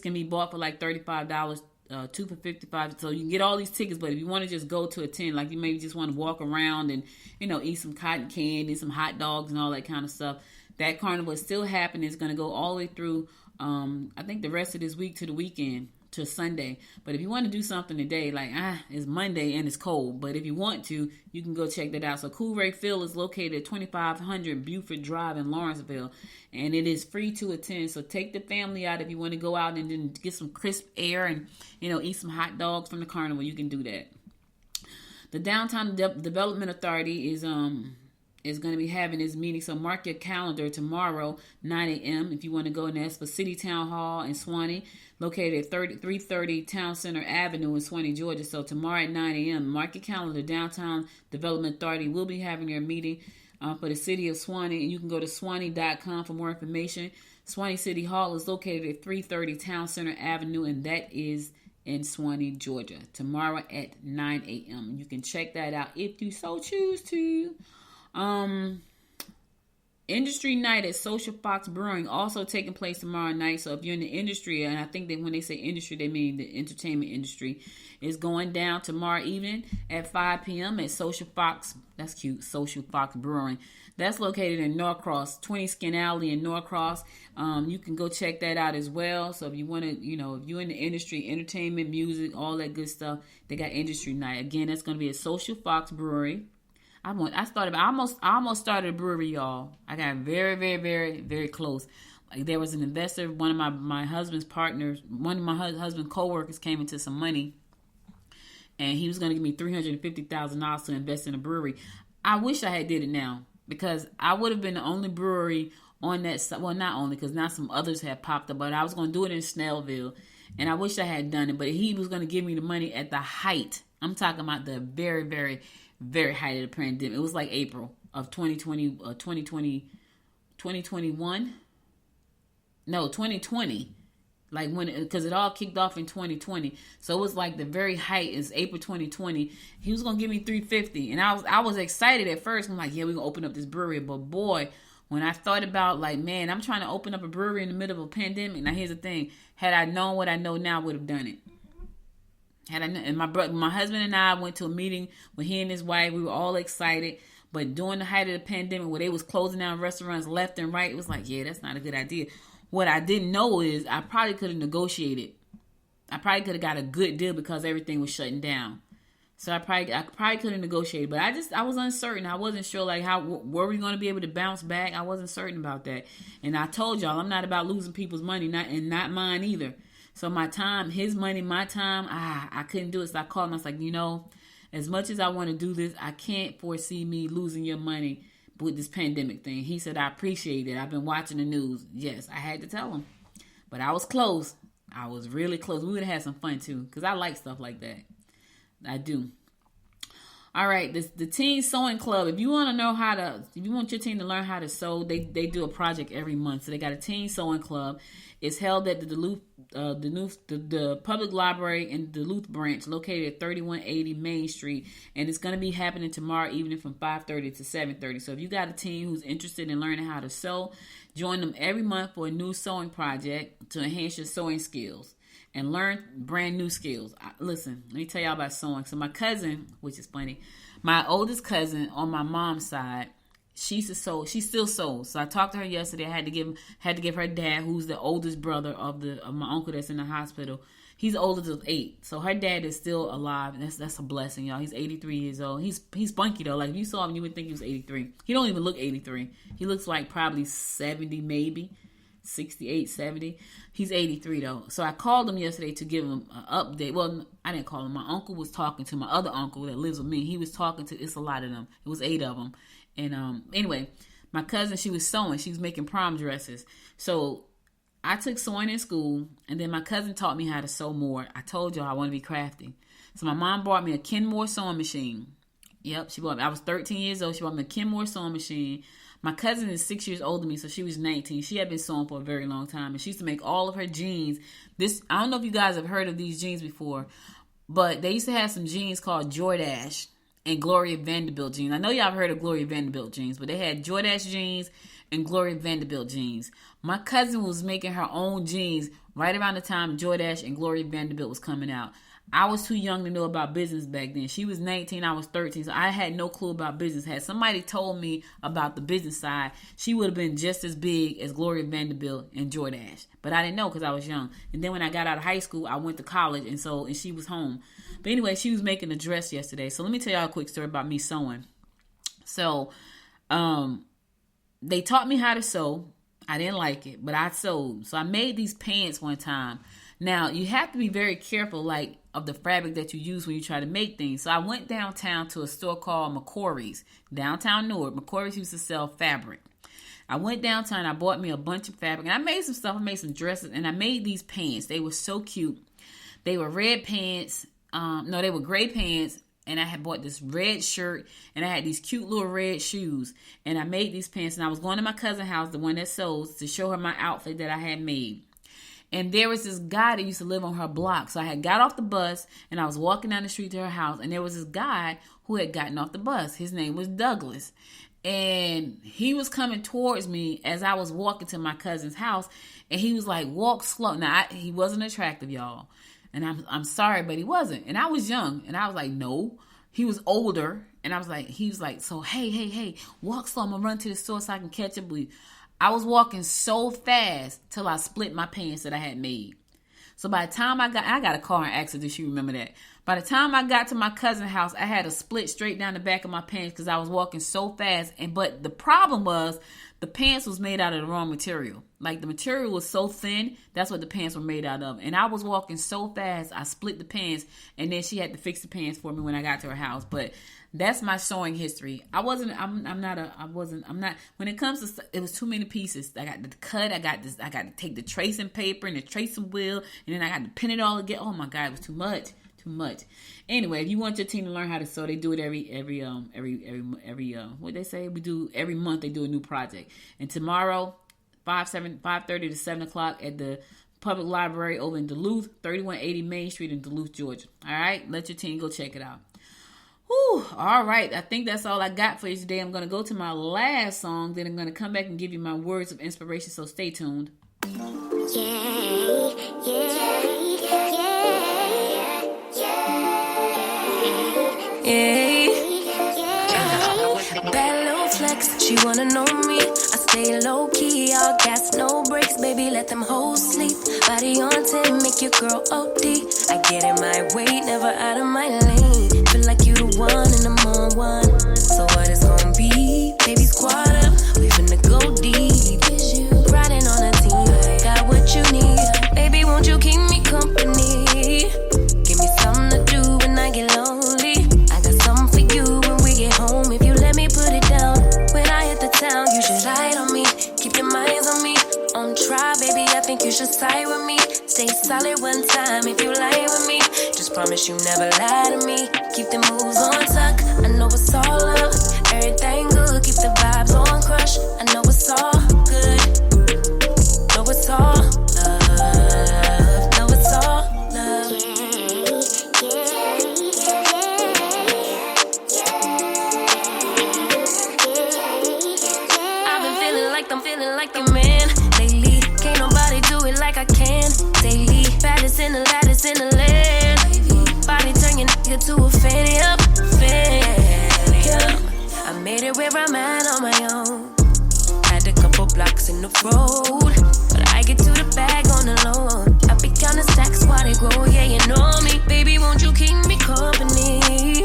can be bought for like $35. 2 for $55, so you can get all these tickets. But if you want to just go to attend, like you maybe just want to walk around and eat some cotton candy, some hot dogs, and all that kind of stuff, that carnival is still happening. It's going to go all the way through. I think the rest of this week to the weekend to Sunday. But if you want to do something today, like it's Monday and it's cold, but if you want to, you can go check that out. So Coolray Field is located at 2500 Buford Drive in Lawrenceville, and it is free to attend. So take the family out if you want to go out and then get some crisp air and eat some hot dogs from the carnival. You can do that. The Downtown Development Authority is going to be having this meeting, so mark your calendar tomorrow, 9 a.m. if you want to go, and that's for City Town Hall in Swanee, located at 330 Town Center Avenue in Swanee, Georgia. So tomorrow at 9 a.m., mark your calendar. Downtown Development Authority will be having their meeting for the city of Swanee, and you can go to swanee.com for more information. Swanee City Hall is located at 330 Town Center Avenue, and that is in Swanee, Georgia, tomorrow at 9 a.m. You can check that out if you so choose to. Industry night at Social Fox Brewing also taking place tomorrow night. So if you're in the industry, and I think that when they say industry, they mean the entertainment industry, is going down tomorrow evening at 5 p.m. at Social Fox. That's cute. Social Fox Brewing. That's located in Norcross, 20 Skin Alley in Norcross. You can go check that out as well. So if you want to, if you're in the industry, entertainment, music, all that good stuff, they got industry night. Again, that's going to be at Social Fox Brewery. I almost started a brewery, y'all. I got very, very, very, very close. Like there was an investor, one of my husband's partners, one of my husband's co-workers came into some money, and he was going to give me $350,000 to invest in a brewery. I wish I had did it now, because I would have been the only brewery on that. Well, not only, because now some others have popped up, but I was going to do it in Snellville, and I wish I had done it. But he was going to give me the money at the height. I'm talking about the very, very, very height of the pandemic. It was like April of 2020. Like because it all kicked off in 2020. So it was like the very height is April 2020. He was going to give me $350,000. And I was excited at first. I'm like, yeah, we're going to open up this brewery. But boy, when I thought about like, man, I'm trying to open up a brewery in the middle of a pandemic. Now here's the thing. Had I known what I know now, I would have done it. And my husband and I went to a meeting with he and his wife. We were all excited. But during the height of the pandemic, where they was closing down restaurants left and right, it was like, yeah, that's not a good idea. What I didn't know is I probably could have negotiated. I probably could have got a good deal because everything was shutting down. So I probably could have negotiated. But I was uncertain. I wasn't sure like how were we going to be able to bounce back. I wasn't certain about that. And I told y'all I'm not about losing people's money, not mine either. So my time, his money, my time, I couldn't do it. So I called him. I was like, as much as I want to do this, I can't foresee me losing your money with this pandemic thing. He said, I appreciate it. I've been watching the news. Yes, I had to tell him. But I was close. I was really close. We would have had some fun too, because I like stuff like that. I do. All right, the Teen Sewing Club. If you want your team to learn how to sew, they do a project every month. So they got a Teen Sewing Club. It's held at the Public Library in Duluth branch, located at 3180 Main Street, and it's going to be happening tomorrow evening from 5:30 to 7:30. So if you got a team who's interested in learning how to sew, join them every month for a new sewing project to enhance your sewing skills and learn brand new skills. Listen, let me tell y'all about sewing. So my cousin, which is funny, my oldest cousin on my mom's side, she still sews. So I talked to her yesterday. I had to give her dad, who's the oldest brother of my uncle that's in the hospital. He's oldest of 8. So her dad is still alive. That's a blessing, y'all. He's 83 years old. He's spunky though. Like if you saw him, you would think he was 83. He don't even look 83. He looks like probably 70 maybe. 68, 70. He's 83 though. So I called him yesterday to give him an update. Well, I didn't call him. My uncle was talking to my other uncle that lives with me. He was talking to, it's a lot of them. It was 8 of them. And anyway, my cousin, she was sewing. She was making prom dresses. So I took sewing in school, and then my cousin taught me how to sew more. I told y'all I want to be crafty. So my mom bought me a Kenmore sewing machine. Yep, she bought me. I was 13 years old. She bought me a Kenmore sewing machine. My cousin is 6 years older than me, so she was 19. She had been sewing for a very long time, and she used to make all of her jeans. I don't know if you guys have heard of these jeans before, but they used to have some jeans called Jordache and Gloria Vanderbilt jeans. I know y'all have heard of Gloria Vanderbilt jeans, but they had Jordache jeans and Gloria Vanderbilt jeans. My cousin was making her own jeans right around the time Jordache and Gloria Vanderbilt was coming out. I was too young to know about business back then. She was 19, I was 13, so I had no clue about business. Had somebody told me about the business side, she would have been just as big as Gloria Vanderbilt and Jordache. But I didn't know because I was young. And then when I got out of high school, I went to college, and she was home. But anyway, she was making a dress yesterday. So let me tell y'all a quick story about me sewing. So, they taught me how to sew. I didn't like it, but I sewed. So I made these pants one time. Now, you have to be very careful, of the fabric that you use when you try to make things. So I went downtown to a store called McCory's, downtown Newark. McCory's used to sell fabric. I went downtown, I bought me a bunch of fabric, and I made some stuff. I made some dresses, and I made these pants. They were so cute. They were red pants. They were gray pants, and I had bought this red shirt, and I had these cute little red shoes, and I made these pants, and I was going to my cousin's house, the one that sews, to show her my outfit that I had made. And there was this guy that used to live on her block. So I had got off the bus, and I was walking down the street to her house, and there was this guy who had gotten off the bus. His name was Douglas. And he was coming towards me as I was walking to my cousin's house, and he was like, walk slow. Now, he wasn't attractive, y'all. And I'm sorry, but he wasn't. And I was young, and I was like, no. He was older, and he was like, so, hey, walk slow. I'm going to run to the store so I can catch up with you. I was walking so fast till I split my pants that I had made. So by the time I got a car accident, you remember that. By the time I got to my cousin's house, I had a split straight down the back of my pants because I was walking so fast. But the problem was the pants was made out of the wrong material. Like the material was so thin, that's what the pants were made out of. And I was walking so fast, I split the pants, and then she had to fix the pants for me when I got to her house. But that's my sewing history. When it comes to, it was too many pieces. I got the cut, I got to take the tracing paper and the tracing wheel, and then I got to pin it all again. Oh my God, it was too much. Anyway, if you want your team to learn how to sew, they do it every what they say? We do every month. They do a new project. And tomorrow, 5:30 to 7 o'clock at the Public Library over in Duluth, 3180 Main Street in Duluth, Georgia. All right, let your team go check it out. Whew, all right, I think that's all I got for you today. I'm going to go to my last song, then I'm going to come back and give you my words of inspiration, so stay tuned. Bad little flex, she wanna know me. I stay low key, all gas, no brakes, baby, let them hoes sleep. Body on 10, make your girl OD. I get in my way, never out of my lane. Feel like you the one and I'm on one. So what it's gonna be? Baby, squad up, we finna go deep. Riding on a team, got what you need. Baby, won't you keep me company? Give me something to do when I get lonely. I got something for you when we get home. If you let me put it down, when I hit the town, you should slide on me. Keep your minds on me. On try, baby, I think you should side with me. Stay solid one time if you lie with me. Just promise you never lie to me. Keep the moves on tuck. I know it's all love. Everything good. Keep the vibes on crush. I know it's all good. Know it's all love. Know it's all love. I've been feeling like I'm feeling like the man lately. Can't nobody do it like I can daily. Baddest in the lattice in the land. Body turn your nigga to a fanny up. I made it where I'm at on my own. Had a couple blocks in the road, but I get to the bag on the loan. I be counting stacks while they grow, yeah, you know me. Baby, won't you keep me company?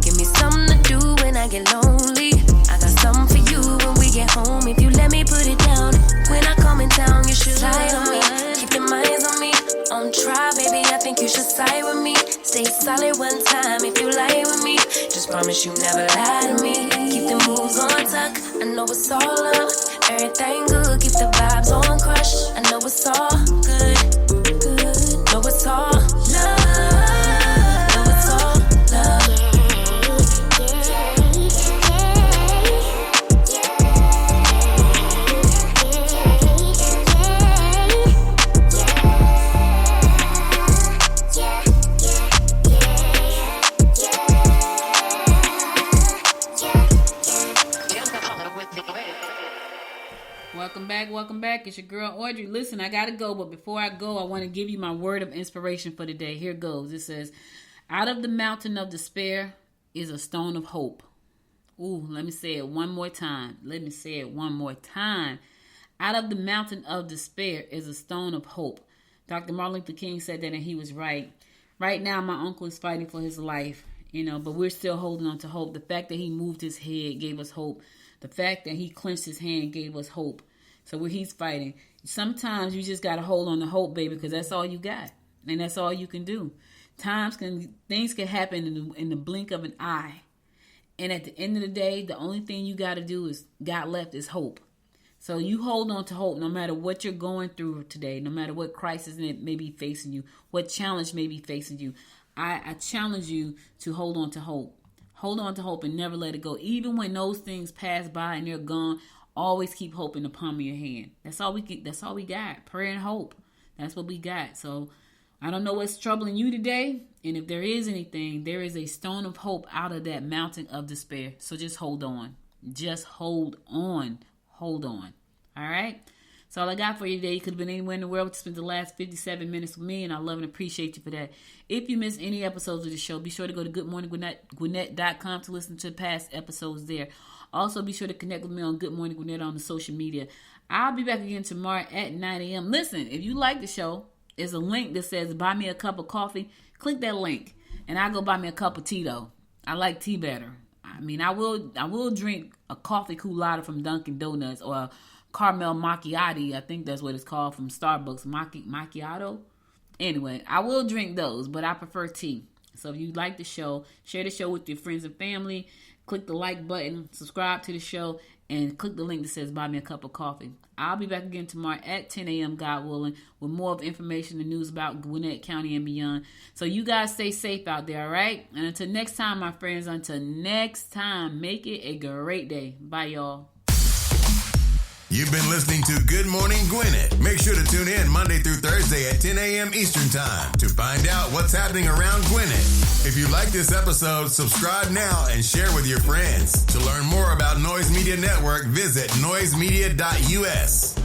Give me something to do when I get lonely. I got something for you when we get home. If you let me put it down, when I come in town, you should slide on me. Keep your minds on me. On try, baby, I think you should side with me. Stay solid one time if you lie with me. Just promise you never lie to me. Keep the moves on tuck. I know it's all love. Everything good, keep the vibes on crush. I know it's all good. Know it's all love. Know it's all love. Welcome back. It's your girl Audrey. Listen, I gotta go, but before I go, I want to give you my word of inspiration for the day. Here goes. It says, out of the mountain of despair is a stone of hope. Ooh, let me say it one more time. Out of the mountain of despair is a stone of hope. Dr. Martin Luther King said that, and he was right. Right now, my uncle is fighting for his life, but we're still holding on to hope. The fact that he moved his head gave us hope. The fact that he clenched his hand gave us hope. So where he's fighting, sometimes you just got to hold on to hope, baby, because that's all you got. And that's all you can do. Things can happen in the blink of an eye. And at the end of the day, the only thing you got left is hope. So you hold on to hope no matter what you're going through today, no matter what crisis may be facing you, what challenge may be facing you. I challenge you to hold on to hope. Hold on to hope and never let it go. Even when those things pass by and they're gone, always keep hope in the palm of your hand. That's all we got. Prayer and hope. That's what we got. So I don't know what's troubling you today. And if there is anything, there is a stone of hope out of that mountain of despair. So just hold on. Just hold on. Hold on. All right? That's all I got for you today. You could have been anywhere in the world to spend the last 57 minutes with me, and I love and appreciate you for that. If you missed any episodes of the show, be sure to go to goodmorninggwinnett.com to listen to past episodes there. Also, be sure to connect with me on Good Morning Gwinnett on the social media. I'll be back again tomorrow at 9 a.m. Listen, if you like the show, there's a link that says buy me a cup of coffee. Click that link, and I'll go buy me a cup of tea, though. I like tea better. I mean, I will drink a coffee culotta from Dunkin' Donuts or a caramel macchiato. I think that's what it's called from Starbucks. Macchiato? Anyway, I will drink those, but I prefer tea. So if you like the show, share the show with your friends and family. Click the like button, subscribe to the show, and click the link that says buy me a cup of coffee. I'll be back again tomorrow at 10 a.m., God willing, with more of information and news about Gwinnett County and beyond. So you guys stay safe out there, all right? And until next time, my friends, make it a great day. Bye, y'all. You've been listening to Good Morning Gwinnett. Make sure to tune in Monday through Thursday at 10 a.m. Eastern Time to find out what's happening around Gwinnett. If you like this episode, subscribe now and share with your friends. To learn more about Noise Media Network, visit noisemedia.us.